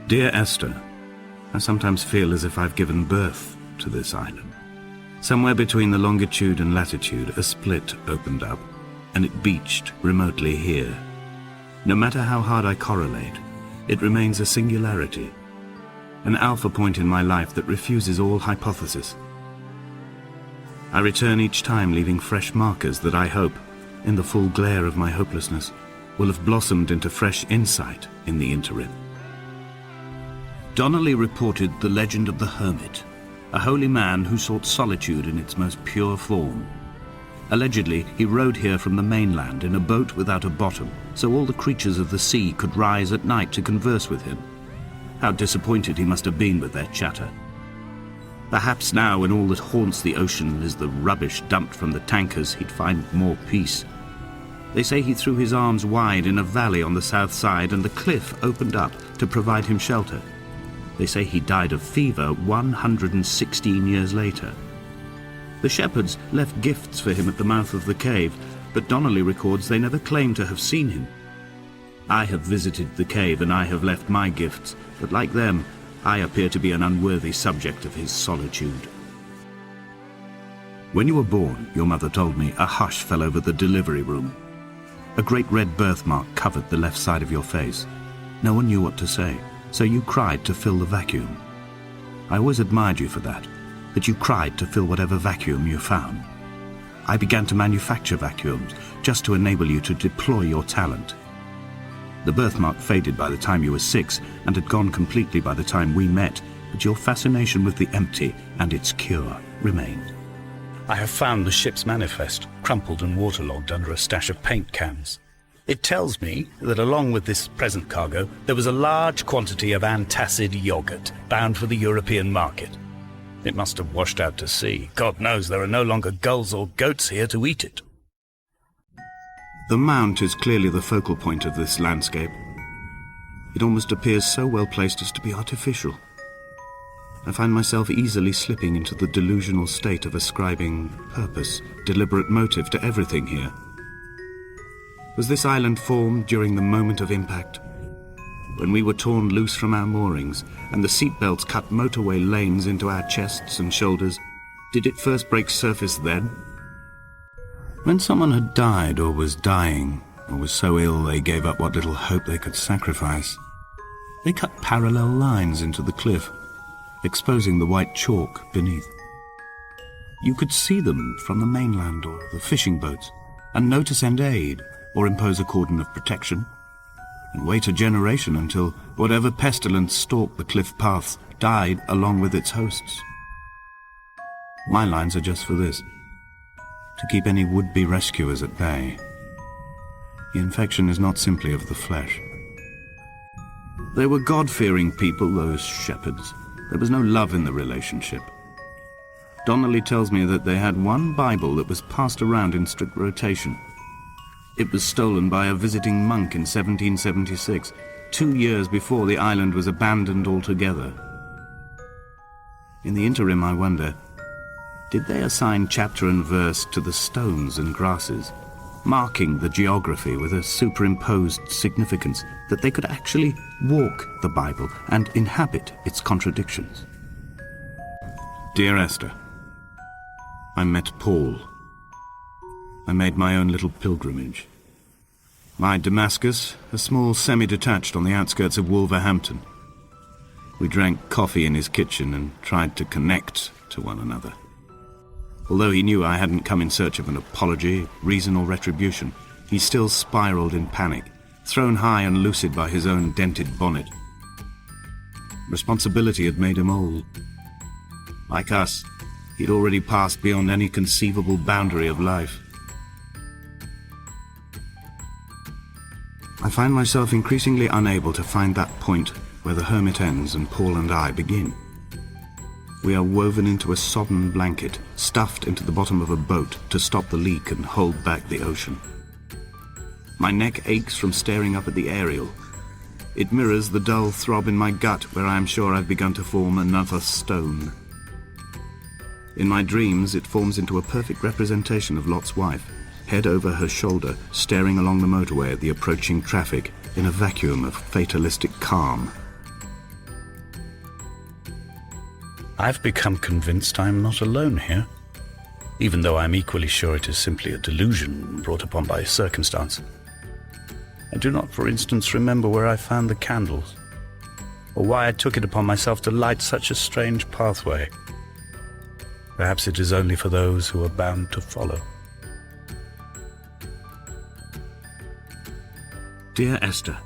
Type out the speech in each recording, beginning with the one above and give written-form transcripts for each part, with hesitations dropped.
Dear Esther, I sometimes feel as if I've given birth to this island. Somewhere between the longitude and latitude, a split opened up, and it beached remotely here. No matter how hard I correlate, it remains a singularity, an alpha point in my life that refuses all hypothesis. I return each time leaving fresh markers that I hope, in the full glare of my hopelessness, will have blossomed into fresh insight in the interim. Donnelly reported the legend of the hermit, a holy man who sought solitude in its most pure form. Allegedly, he rode here from the mainland in a boat without a bottom, so all the creatures of the sea could rise at night to converse with him. How disappointed he must have been with their chatter. Perhaps now, when all that haunts the ocean is the rubbish dumped from the tankers, he'd find more peace. They say he threw his arms wide in a valley on the south side, and the cliff opened up to provide him shelter. They say he died of fever 116 years later. The shepherds left gifts for him at the mouth of the cave, but Donnelly records they never claimed to have seen him. I have visited the cave and I have left my gifts, but like them, I appear to be an unworthy subject of his solitude. When you were born, your mother told me, a hush fell over the delivery room. A great red birthmark covered the left side of your face. No one knew what to say, so you cried to fill the vacuum. I always admired you for that you cried to fill whatever vacuum you found. I began to manufacture vacuums just to enable you to deploy your talent. The birthmark faded by the time you were 6 and had gone completely by the time we met, but your fascination with the empty and its cure remained. I have found the ship's manifest, crumpled and waterlogged under a stash of paint cans. It tells me that along with this present cargo, there was a large quantity of antacid yogurt bound for the European market. It must have washed out to sea. God knows there are no longer gulls or goats here to eat it. The mount is clearly the focal point of this landscape. It almost appears so well placed as to be artificial. I find myself easily slipping into the delusional state of ascribing purpose, deliberate motive to everything here. Was this island formed during the moment of impact? When we were torn loose from our moorings, and the seatbelts cut motorway lanes into our chests and shoulders, did it first break surface then? When someone had died or was dying, or was so ill they gave up what little hope they could sacrifice, they cut parallel lines into the cliff, exposing the white chalk beneath. You could see them from the mainland or the fishing boats, and know to send aid or impose a cordon of protection, and wait a generation until whatever pestilence stalked the cliff paths died along with its hosts. My lines are just for this, to keep any would-be rescuers at bay. The infection is not simply of the flesh. They were God-fearing people, those shepherds. There was no love in the relationship. Donnelly tells me that they had one Bible that was passed around in strict rotation. It was stolen by a visiting monk in 1776, 2 years before the island was abandoned altogether. In the interim, I wonder, did they assign chapter and verse to the stones and grasses, marking the geography with a superimposed significance that they could actually walk the Bible and inhabit its contradictions? Dear Esther, I met Paul. I made my own little pilgrimage. My Damascus, a small semi-detached on the outskirts of Wolverhampton. We drank coffee in his kitchen and tried to connect to one another. Although he knew I hadn't come in search of an apology, reason or retribution, he still spiraled in panic, thrown high and lucid by his own dented bonnet. Responsibility had made him old. Like us, he'd already passed beyond any conceivable boundary of life. I find myself increasingly unable to find that point where the hermit ends and Paul and I begin. We are woven into a sodden blanket, stuffed into the bottom of a boat to stop the leak and hold back the ocean. My neck aches from staring up at the aerial. It mirrors the dull throb in my gut where I am sure I've begun to form another stone. In my dreams, it forms into a perfect representation of Lot's wife, head over her shoulder, staring along the motorway at the approaching traffic in a vacuum of fatalistic calm. I've become convinced I am not alone here, even though I am equally sure it is simply a delusion brought upon by circumstance. I do not, for instance, remember where I found the candles, or why I took it upon myself to light such a strange pathway. Perhaps it is only for those who are bound to follow. Dear Esther,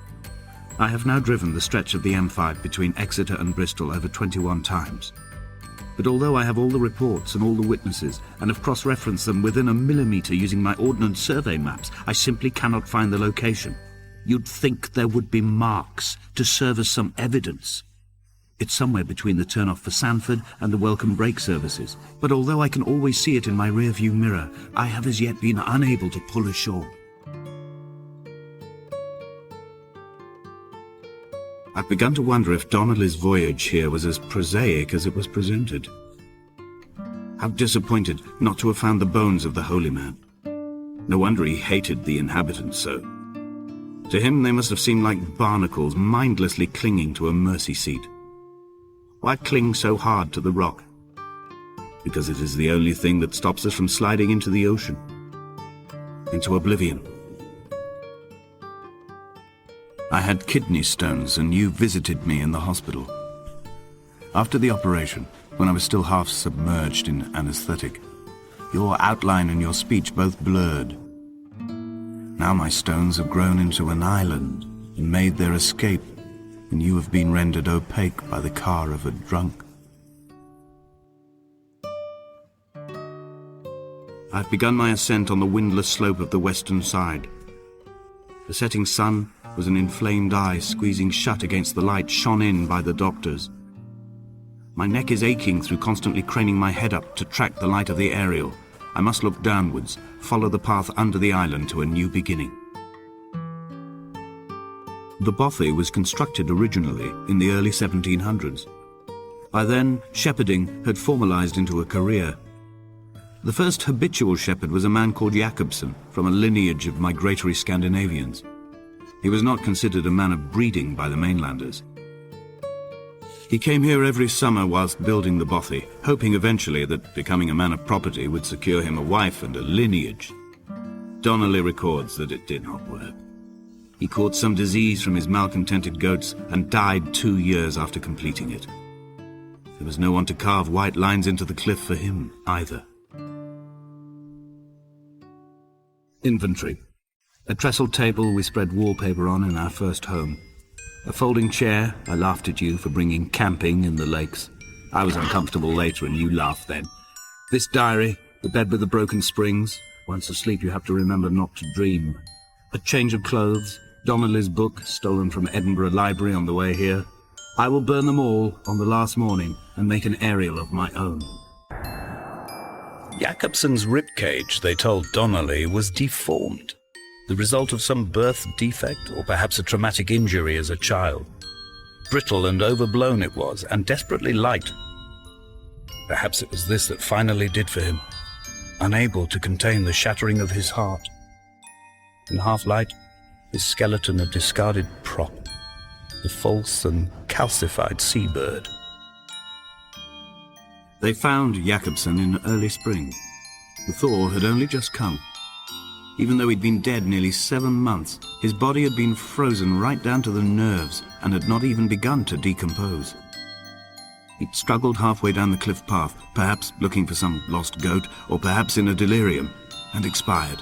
I have now driven the stretch of the M5 between Exeter and Bristol over 21 times. But although I have all the reports and all the witnesses, and have cross-referenced them within a millimetre using my Ordnance Survey maps, I simply cannot find the location. You'd think there would be marks to serve as some evidence. It's somewhere between the turn-off for Sanford and the welcome brake services, but although I can always see it in my rear-view mirror, I have as yet been unable to pull ashore. I've begun to wonder if Donnelly's voyage here was as prosaic as it was presented. How disappointed not to have found the bones of the holy man. No wonder he hated the inhabitants so. To him they must have seemed like barnacles mindlessly clinging to a mercy seat. Why cling so hard to the rock? Because it is the only thing that stops us from sliding into the ocean, into oblivion. I had kidney stones and you visited me in the hospital. After the operation, when I was still half submerged in anesthetic, your outline and your speech both blurred. Now my stones have grown into an island and made their escape, and you have been rendered opaque by the car of a drunk. I've begun my ascent on the windless slope of the western side. The setting sun was an inflamed eye squeezing shut against the light shone in by the doctors. My neck is aching through constantly craning my head up to track the light of the aerial. I must look downwards, follow the path under the island to a new beginning. The bothy was constructed originally in the early 1700s. By then, shepherding had formalized into a career. The first habitual shepherd was a man called Jakobsen, from a lineage of migratory Scandinavians. He was not considered a man of breeding by the mainlanders. He came here every summer whilst building the bothy, hoping eventually that becoming a man of property would secure him a wife and a lineage. Donnelly records that it did not work. He caught some disease from his malcontented goats and died 2 years after completing it. There was no one to carve white lines into the cliff for him either. Inventory. A trestle table we spread wallpaper on in our first home. A folding chair. I laughed at you for bringing camping in the lakes. I was uncomfortable later and you laughed then. This diary, the bed with the broken springs. Once asleep you have to remember not to dream. A change of clothes. Donnelly's book, stolen from Edinburgh Library on the way here. I will burn them all on the last morning and make an aerial of my own. Jakobsen's ribcage, they told Donnelly, was deformed. The result of some birth defect, or perhaps a traumatic injury as a child. Brittle and overblown it was, and desperately light. Perhaps it was this that finally did for him, unable to contain the shattering of his heart. In half-light, his skeleton a discarded prop, the false and calcified seabird. They found Jakobsen in early spring. The thaw had only just come. Even though he'd been dead nearly 7 months, his body had been frozen right down to the nerves and had not even begun to decompose. He'd struggled halfway down the cliff path, perhaps looking for some lost goat, or perhaps in a delirium, and expired,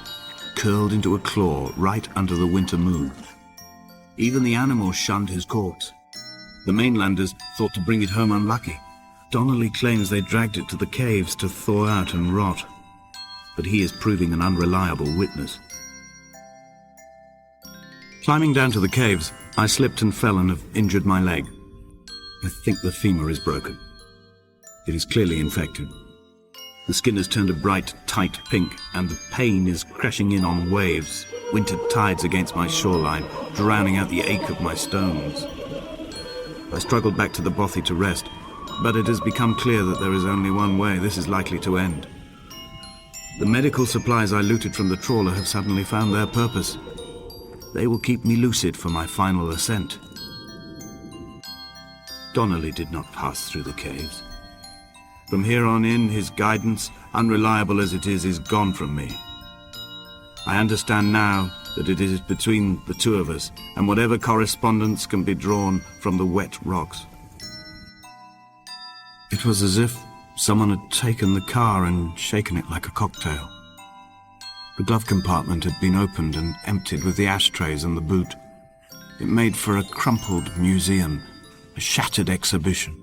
curled into a claw right under the winter moon. Even the animals shunned his corpse. The mainlanders thought to bring it home unlucky. Donnelly claims they dragged it to the caves to thaw out and rot, but he is proving an unreliable witness. Climbing down to the caves, I slipped and fell and have injured my leg. I think the femur is broken. It is clearly infected. The skin has turned a bright, tight pink, and the pain is crashing in on waves, winter tides against my shoreline, drowning out the ache of my stones. I struggled back to the bothy to rest, but it has become clear that there is only one way this is likely to end. The medical supplies I looted from the trawler have suddenly found their purpose. They will keep me lucid for my final ascent. Donnelly did not pass through the caves. From here on in, his guidance, unreliable as it is gone from me. I understand now that it is between the two of us, and whatever correspondence can be drawn from the wet rocks. It was as if someone had taken the car and shaken it like a cocktail. The glove compartment had been opened and emptied with the ashtrays and the boot. It made for a crumpled museum, a shattered exhibition.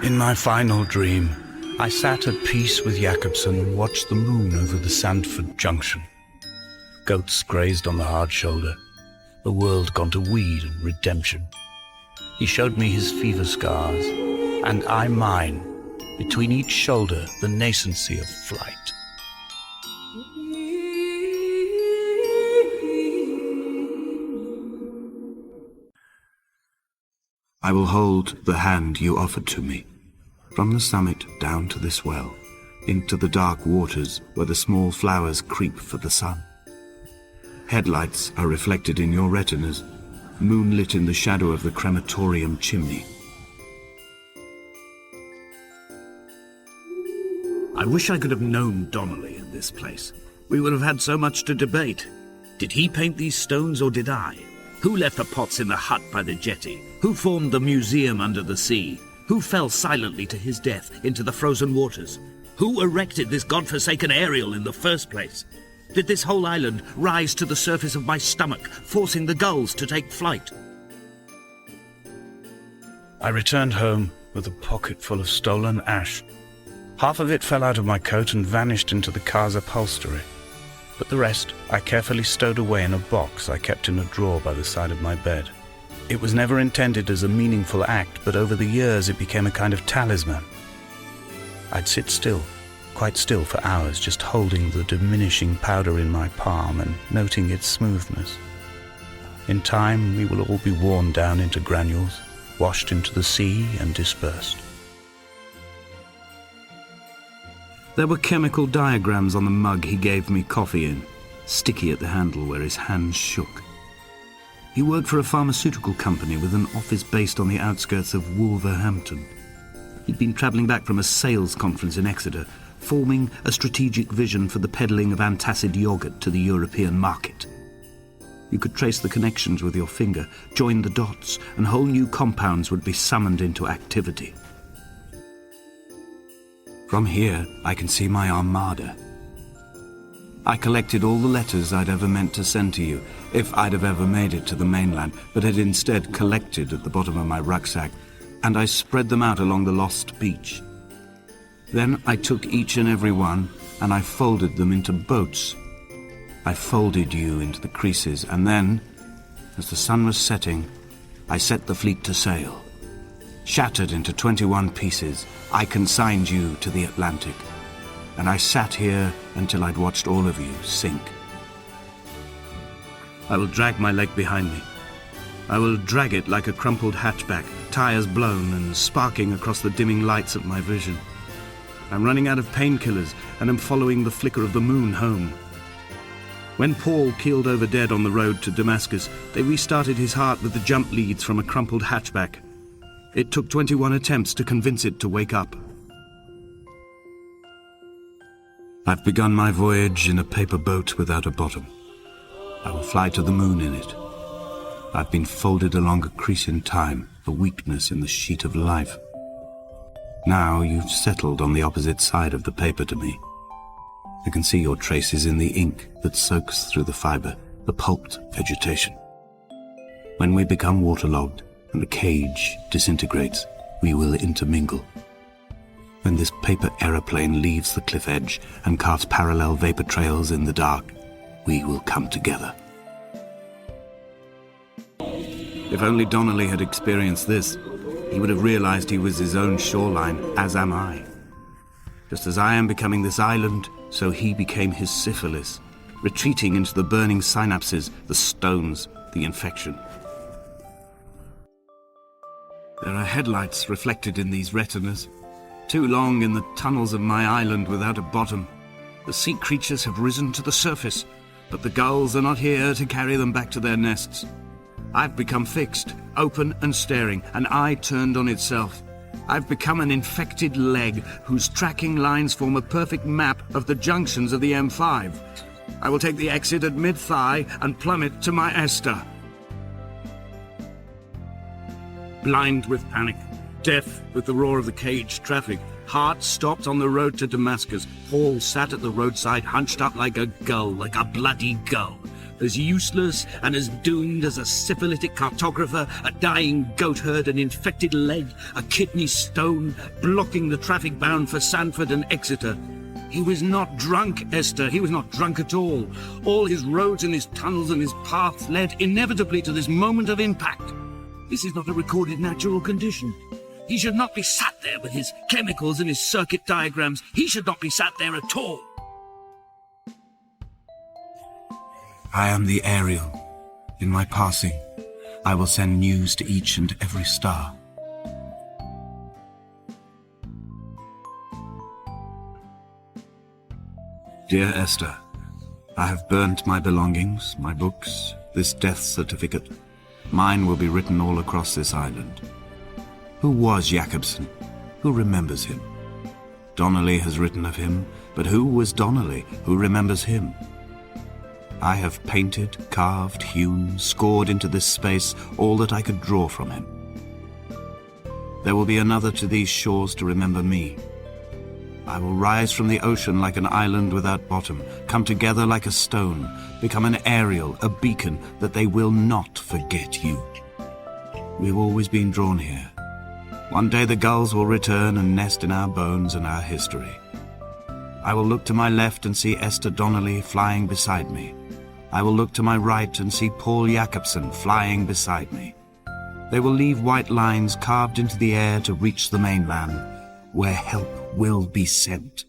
In my final dream, I sat at peace with Jakobsen and watched the moon over the Sandford Junction. Goats grazed on the hard shoulder, the world gone to weed and redemption. He showed me his fever scars, and I mine, between each shoulder the nascency of flight. I will hold the hand you offered to me, from the summit down to this well, into the dark waters where the small flowers creep for the sun. Headlights are reflected in your retinas, moonlit in the shadow of the crematorium chimney. I wish I could have known Donnelly in this place. We would have had so much to debate. Did he paint these stones or did I? Who left the pots in the hut by the jetty? Who formed the museum under the sea? Who fell silently to his death into the frozen waters? Who erected this godforsaken aerial in the first place? Did this whole island rise to the surface of my stomach, forcing the gulls to take flight? I returned home with a pocket full of stolen ash. Half of it fell out of my coat and vanished into the car's upholstery, but the rest I carefully stowed away in a box I kept in a drawer by the side of my bed. It was never intended as a meaningful act, but over the years it became a kind of talisman. I'd sit still, quite still for hours, just holding the diminishing powder in my palm and noting its smoothness. In time, we will all be worn down into granules, washed into the sea and dispersed. There were chemical diagrams on the mug he gave me coffee in, sticky at the handle where his hands shook. He worked for a pharmaceutical company with an office based on the outskirts of Wolverhampton. He'd been travelling back from a sales conference in Exeter, forming a strategic vision for the peddling of antacid yogurt to the European market. You could trace the connections with your finger, join the dots, and whole new compounds would be summoned into activity. From here, I can see my armada. I collected all the letters I'd ever meant to send to you, if I'd have ever made it to the mainland, but had instead collected at the bottom of my rucksack, and I spread them out along the lost beach. Then I took each and every one, and I folded them into boats. I folded you into the creases, and then, as the sun was setting, I set the fleet to sail. Shattered into 21 pieces, I consigned you to the Atlantic, and I sat here until I'd watched all of you sink. I will drag my leg behind me. I will drag it like a crumpled hatchback, tires blown and sparking across the dimming lights of my vision. I'm running out of painkillers and am following the flicker of the moon home. When Paul keeled over dead on the road to Damascus, they restarted his heart with the jump leads from a crumpled hatchback. It took 21 attempts to convince it to wake up. I've begun my voyage in a paper boat without a bottom. I will fly to the moon in it. I've been folded along a crease in time, a weakness in the sheet of life. Now you've settled on the opposite side of the paper to me. I can see your traces in the ink that soaks through the fiber, the pulped vegetation. When we become waterlogged and the cage disintegrates, we will intermingle. When this paper aeroplane leaves the cliff edge and carves parallel vapor trails in the dark, we will come together. If only Donnelly had experienced this, he would have realized he was his own shoreline, as am I. Just as I am becoming this island, so he became his syphilis, retreating into the burning synapses, the stones, the infection. There are headlights reflected in these retinas, too long in the tunnels of my island without a bottom. The sea creatures have risen to the surface, but the gulls are not here to carry them back to their nests. I've become fixed, open and staring, an eye turned on itself. I've become an infected leg whose tracking lines form a perfect map of the junctions of the M5. I will take the exit at mid-thigh and plummet to my Esther. Blind with panic, deaf with the roar of the caged traffic, heart stopped on the road to Damascus, Paul sat at the roadside hunched up like a gull, like a bloody gull. As useless and as doomed as a syphilitic cartographer, a dying goatherd, an infected leg, a kidney stone, blocking the traffic bound for Sanford and Exeter. He was not drunk, Esther. He was not drunk at all. All his roads and his tunnels and his paths led inevitably to this moment of impact. This is not a recorded natural condition. He should not be sat there with his chemicals and his circuit diagrams. He should not be sat there at all. I am the Ariel. In my passing, I will send news to each and every star. Dear Esther, I have burnt my belongings, my books, this death certificate. Mine will be written all across this island. Who was Jakobsen? Who remembers him? Donnelly has written of him, but who was Donnelly? Who remembers him? I have painted, carved, hewn, scored into this space all that I could draw from him. There will be another to these shores to remember me. I will rise from the ocean like an island without bottom, come together like a stone, become an Ariel, a beacon, that they will not forget you. We've always been drawn here. One day the gulls will return and nest in our bones and our history. I will look to my left and see Esther Donnelly flying beside me. I will look to my right and see Paul Jakobsen flying beside me. They will leave white lines carved into the air to reach the mainland, where help will be sent.